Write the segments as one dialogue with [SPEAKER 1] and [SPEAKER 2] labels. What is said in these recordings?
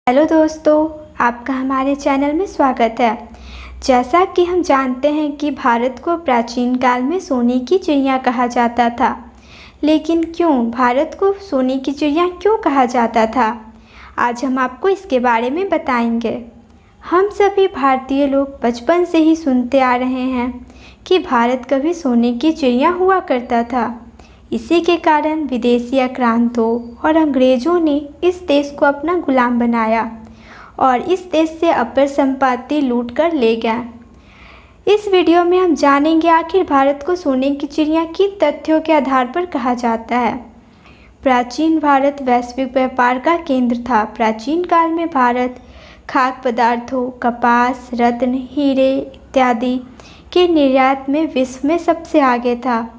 [SPEAKER 1] Hello दोस्तों, आपका हमारे चैनल में स्वागत है। जैसा कि हम जानते हैं कि भारत को प्राचीन काल में सोने की चिड़िया कहा जाता था। लेकिन क्यों भारत को सोने की चिड़िया क्यों कहा जाता था, आज हम आपको इसके बारे में बताएंगे। हम सभी भारतीय लोग बचपन से ही सुनते आ रहे हैं कि भारत कभी सोने की चिड़िया हुआ करता था। इसी के कारण विदेशी आक्रांतों और अंग्रेज़ों ने इस देश को अपना गुलाम बनाया और इस देश से अपर संपत्ति लूट कर ले गए। इस वीडियो में हम जानेंगे आखिर भारत को सोने की चिड़िया किन तथ्यों के आधार पर कहा जाता है। प्राचीन भारत वैश्विक व्यापार का केंद्र था। प्राचीन काल में भारत खाद्य पदार्थों, कपास, रत्न, हीरे इत्यादि के निर्यात में विश्व में सबसे आगे था।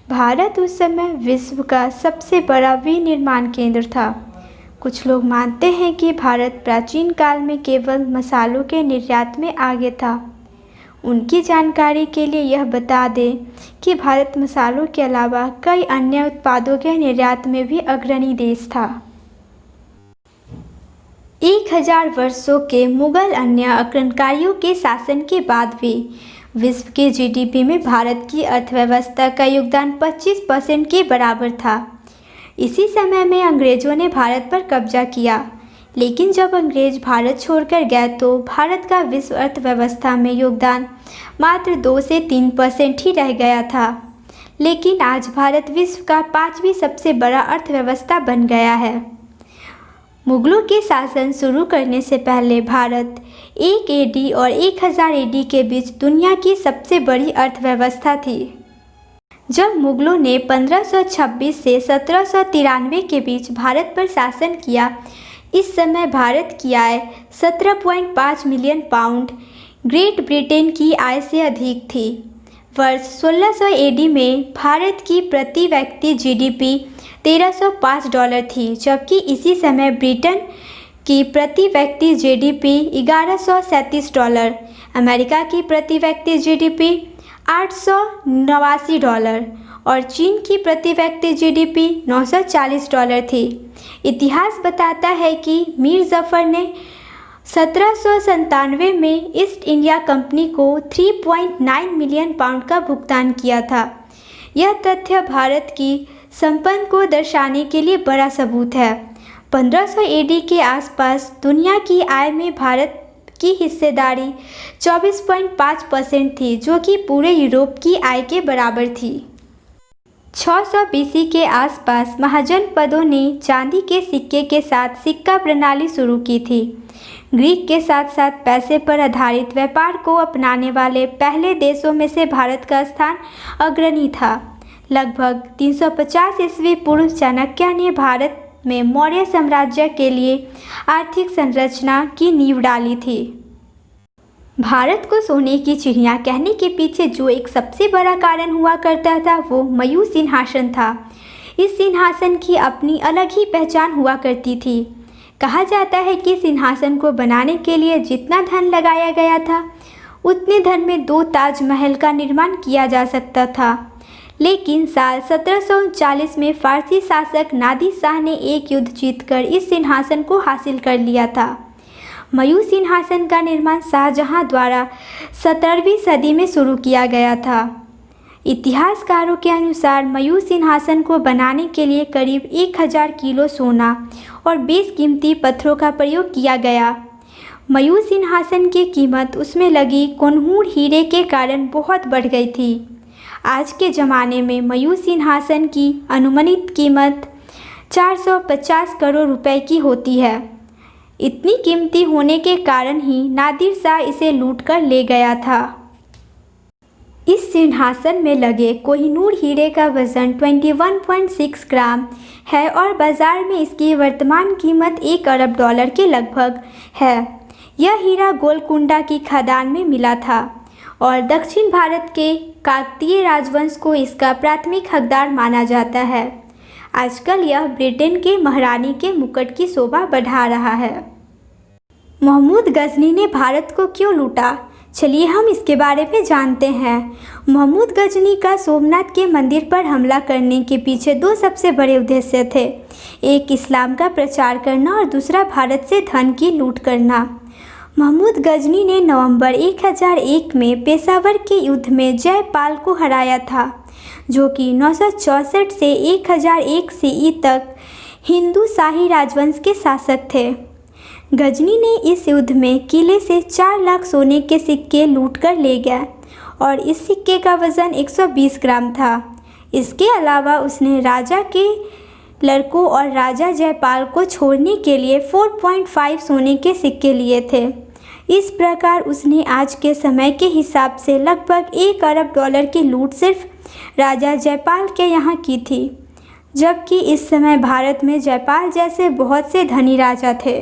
[SPEAKER 1] भारत उस समय विश्व का सबसे बड़ा विनिर्माण केंद्र था। कुछ लोग मानते हैं कि भारत प्राचीन काल में केवल मसालों के निर्यात में आगे था। उनकी जानकारी के लिए यह बता दें कि भारत मसालों के अलावा कई अन्य उत्पादों के निर्यात में भी अग्रणी देश था। 1000 वर्षों के मुगल अन्य आक्रमणकारियों के शासन के बाद भी विश्व के जीडीपी में भारत की अर्थव्यवस्था का योगदान 25% के बराबर था। इसी समय में अंग्रेज़ों ने भारत पर कब्जा किया, लेकिन जब अंग्रेज भारत छोड़कर गए तो भारत का विश्व अर्थव्यवस्था में योगदान मात्र 2 से 3% ही रह गया था। लेकिन आज भारत विश्व का 5वीं सबसे बड़ा अर्थव्यवस्था बन गया है। मुगलों के शासन शुरू करने से पहले भारत 1 एडी और 1000 एडी के बीच दुनिया की सबसे बड़ी अर्थव्यवस्था थी। जब मुगलों ने 1526 से 1793 के बीच भारत पर शासन किया, इस समय भारत की आय 17.5 मिलियन पाउंड ग्रेट ब्रिटेन की आय से अधिक थी। वर्ष 1600 एडी में भारत की प्रति व्यक्ति जीडीपी $1305 थी, जबकि इसी समय ब्रिटेन की प्रति व्यक्ति जीडीपी $1137, अमेरिका की प्रति व्यक्ति जीडीपी $889 और चीन की प्रति व्यक्ति जीडीपी $940 थी। इतिहास बताता है कि मीर जफर ने 1797 में ईस्ट इंडिया कंपनी को 3.9 मिलियन पाउंड का भुगतान किया था। यह तथ्य भारत की संपत्ति को दर्शाने के लिए बड़ा सबूत है। 1500 एडी के आसपास दुनिया की आय में भारत की हिस्सेदारी 24.5% थी, जो कि पूरे यूरोप की आय के बराबर थी। 600 बीसी के आसपास महाजनपदों ने चांदी के सिक्के के साथ सिक्का प्रणाली शुरू की थी। ग्रीक के साथ साथ पैसे पर आधारित व्यापार को अपनाने वाले पहले देशों में से भारत का स्थान अग्रणी था। लगभग 350 ईस्वी पूर्व चाणक्य ने भारत में मौर्य साम्राज्य के लिए आर्थिक संरचना की नींव डाली थी। भारत को सोने की चिड़िया कहने के पीछे जो एक सबसे बड़ा कारण हुआ करता था, वो मयूर सिंहासन था। इस सिंहासन की अपनी अलग ही पहचान हुआ करती थी। कहा जाता है कि सिंहासन को बनाने के लिए जितना धन लगाया गया था, उतने धन में 2 ताजमहल का निर्माण किया जा सकता था। लेकिन साल 1739 में फारसी शासक नादिर शाह ने एक युद्ध जीतकर इस सिंहासन को हासिल कर लिया था। मयूर सिंहासन का निर्माण शाहजहां द्वारा 17वीं सदी में शुरू किया गया था। इतिहासकारों के अनुसार मयूर सिंहासन को बनाने के लिए करीब 1000 किलो सोना और 20 कीमती पत्थरों का प्रयोग किया गया। मयूर सिंहासन की कीमत उसमें लगी कोहिनूर हीरे के कारण बहुत बढ़ गई थी। आज के ज़माने में मयूर सिंहासन की अनुमानित कीमत 450 करोड़ रुपए की होती है। इतनी कीमती होने के कारण ही नादिर शाह इसे लूट कर ले गया था। इस सिंहासन में लगे कोहिनूर हीरे का वजन 21.6 ग्राम है और बाजार में इसकी वर्तमान कीमत $1 अरब के लगभग है। यह हीरा गोलकुंडा की खदान में मिला था और दक्षिण भारत के काकतीय राजवंश को इसका प्राथमिक हकदार माना जाता है। आजकल यह ब्रिटेन के महारानी के मुकुट की शोभा बढ़ा रहा है। महमूद गजनी ने भारत को क्यों लूटा? चलिए हम इसके बारे में जानते हैं। महमूद गजनी का सोमनाथ के मंदिर पर हमला करने के पीछे दो सबसे बड़े उद्देश्य थे। एक इस्लाम का प्रचार करना और दूसरा भारत से धन की लूट करना। महमूद गजनी ने नवंबर 1001 में पेशावर के युद्ध में जयपाल को हराया था, जो कि 964 से 1001 ईस्वी तक हिंदू शाही राजवंश के शासक थे। गजनी ने इस युद्ध में किले से 4 लाख सोने के सिक्के लूट कर ले गया और इस सिक्के का वज़न 120 ग्राम था। इसके अलावा उसने राजा के लड़कों और राजा जयपाल को छोड़ने के लिए 4.5 सोने के सिक्के लिए थे। इस प्रकार उसने आज के समय के हिसाब से लगभग $1 अरब की लूट सिर्फ राजा जयपाल के यहाँ की थी, जबकि इस समय भारत में जयपाल जैसे बहुत से धनी राजा थे।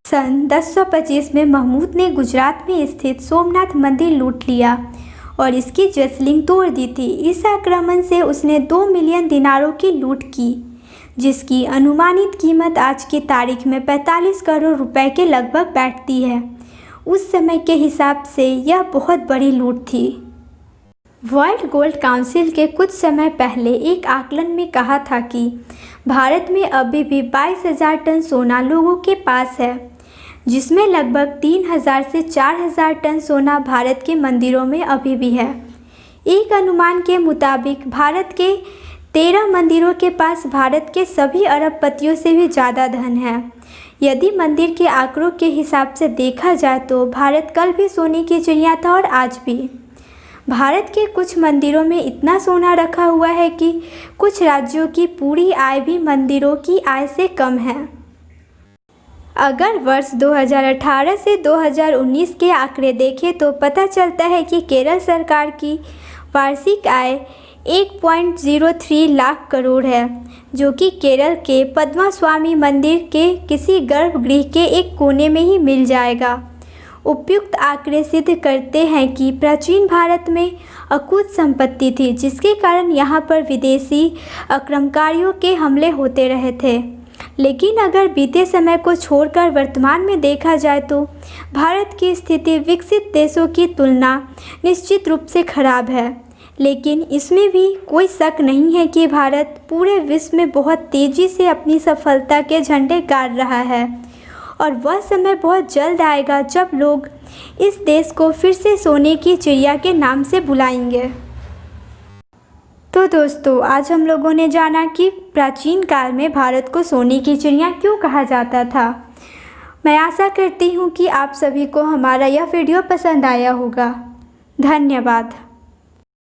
[SPEAKER 1] सन 1025 में महमूद ने गुजरात में स्थित सोमनाथ मंदिर लूट लिया और इसकी ज्वेसलिंग तोड़ दी थी। इस आक्रमण से उसने 2 मिलियन दिनारों की लूट की, जिसकी अनुमानित कीमत आज की तारीख में 45 करोड़ रुपए के लगभग बैठती है। उस समय के हिसाब से यह बहुत बड़ी लूट थी। वर्ल्ड गोल्ड काउंसिल के कुछ समय पहले एक आकलन में कहा था कि भारत में अभी भी 22,000 टन सोना लोगों के पास है, जिसमें लगभग 3,000 से 4,000 टन सोना भारत के मंदिरों में अभी भी है। एक अनुमान के मुताबिक भारत के 13 मंदिरों के पास भारत के सभी अरबपतियों से भी ज़्यादा धन है। यदि मंदिर के आंकड़ों के हिसाब से देखा जाए तो भारत कल भी सोने की चिड़िया था और आज भी। भारत के कुछ मंदिरों में इतना सोना रखा हुआ है कि कुछ राज्यों की पूरी आय भी मंदिरों की आय से कम है। अगर वर्ष 2018 से 2019 के आंकड़े देखें तो पता चलता है कि केरल सरकार की वार्षिक आय 1.03 लाख करोड़ है, जो कि केरल के पद्मास्वामी मंदिर के किसी गर्भगृह के एक कोने में ही मिल जाएगा। उपयुक्त आंकड़े सिद्ध करते हैं कि प्राचीन भारत में अकूत संपत्ति थी, जिसके कारण यहाँ पर विदेशी आक्रमणकारियों के हमले होते रहे थे। लेकिन अगर बीते समय को छोड़कर वर्तमान में देखा जाए तो भारत की स्थिति विकसित देशों की तुलना निश्चित रूप से खराब है। लेकिन इसमें भी कोई शक नहीं है कि भारत पूरे विश्व में बहुत तेज़ी से अपनी सफलता के झंडे गाड़ रहा है और वह समय बहुत जल्द आएगा जब लोग इस देश को फिर से सोने की चिड़िया के नाम से बुलाएंगे। तो दोस्तों, आज हम लोगों ने जाना कि प्राचीन काल में भारत को सोने की चिड़िया क्यों कहा जाता था। मैं आशा करती हूँ कि आप सभी को हमारा यह वीडियो पसंद आया होगा। धन्यवाद।